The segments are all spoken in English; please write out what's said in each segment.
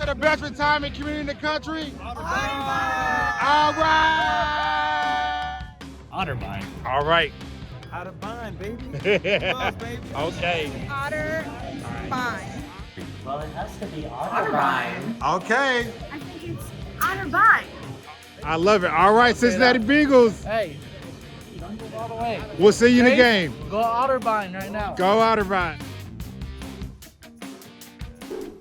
the best retirement community in the country? Otterbein. All right. Otterbein. All right. Otterbein, baby. Love, baby. Okay. Otterbein. Well, it has to be Otterbein. Okay. I think it's Otterbein. I love it. All right, Cincinnati Bengals. Hey, don't move all the way. We'll see you in the game. Go Otterbein right now. Go Otterbein.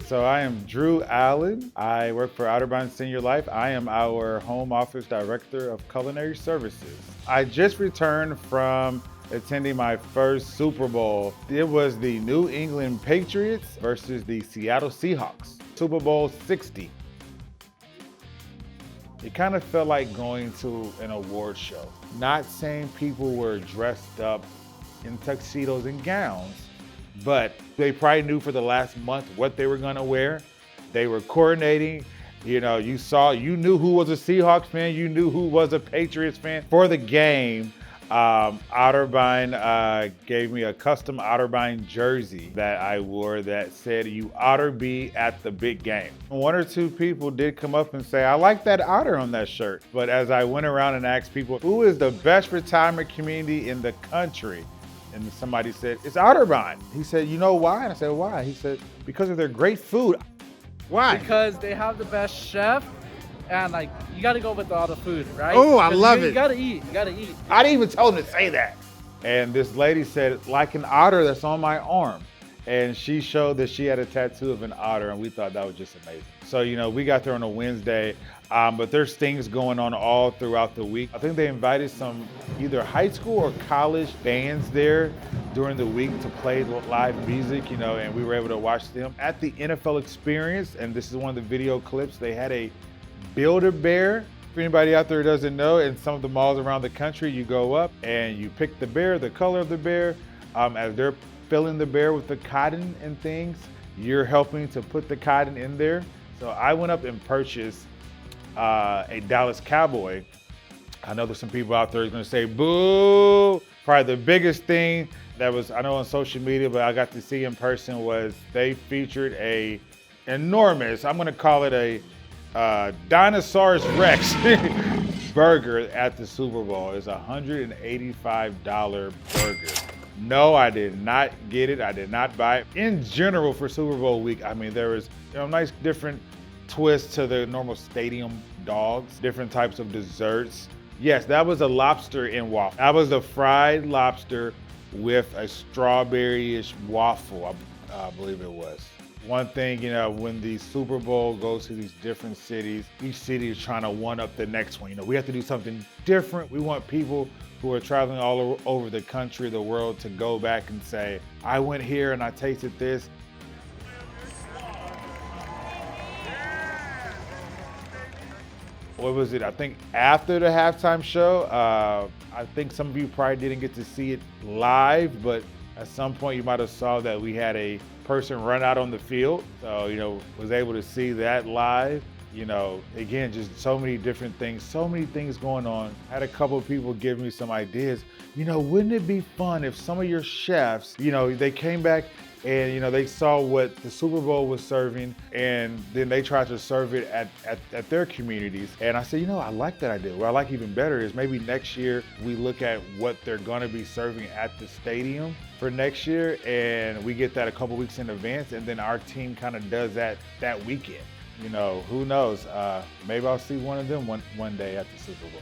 So I am Drew Allen. I work for Otterbein Senior Life. I am our home office director of culinary services. I just returned from attending my first Super Bowl. It was the New England Patriots versus the Seattle Seahawks. Super Bowl 60. It kind of felt like going to an award show. Not saying people were dressed up in tuxedos and gowns, but they probably knew for the last month what they were gonna wear. They were coordinating. You know, you knew who was a Seahawks fan, you knew who was a Patriots fan. For the game, Otterbein gave me a custom Otterbein jersey that I wore that said, "You oughter be at the big game." One or two people did come up and say, "I like that otter on that shirt." But as I went around and asked people, who is the best retirement community in the country? And somebody said, it's Otterbein. He said, you know why? And I said, why? He said, because of their great food. Why? Because they have the best chef, and like you got to go with all the food, right? Oh, I love it. You gotta eat. You gotta eat. I didn't even tell him to say that. And this lady said, like an otter that's on my arm. And she showed that she had a tattoo of an otter, and we thought that was just amazing. So, you know, we got there on a Wednesday, but there's things going on all throughout the week. I think they invited some either high school or college bands there during the week to play live music, you know, and we were able to watch them. At the NFL Experience, and this is one of the video clips, they had a Build-A-Bear. If anybody out there doesn't know, in some of the malls around the country, you go up and you pick the bear, the color of the bear, as they're filling the bear with the cotton and things, you're helping to put the cotton in there. So I went up and purchased a Dallas Cowboy. I know there's some people out there who's gonna say, boo. Probably the biggest thing that was, I know on social media, but I got to see in person was they featured a enormous, I'm gonna call it a Dinosaurus Rex burger at the Super Bowl. It's a $185 burger. No, I did not get it. I did not buy it. In general, for Super Bowl week, I mean, there was nice different twists to the normal stadium dogs, different types of desserts. Yes, that was a lobster in waffle. That was a fried lobster with a strawberry-ish waffle, I believe it was. One thing, you know, when the Super Bowl goes to these different cities, each city is trying to one up the next one. You know, we have to do something different. We want people who are traveling all over the country, the world, to go back and say, I went here and I tasted this. What was it? I think after the halftime show, I think some of you probably didn't get to see it live, but at some point you might have saw that we had a person run out on the field. So, you know, was able to see that live. You know, again, just so many different things, so many things going on. I had a couple of people give me some ideas. You know, wouldn't it be fun if some of your chefs, you know, they came back and, you know, they saw what the Super Bowl was serving and then they tried to serve it at their communities. And I said, you know, I like that idea. What I like even better is maybe next year we look at what they're gonna be serving at the stadium for next year, and we get that a couple weeks in advance, and then our team kind of does that weekend. You know, who knows? Maybe I'll see one of them one day at the Super Bowl.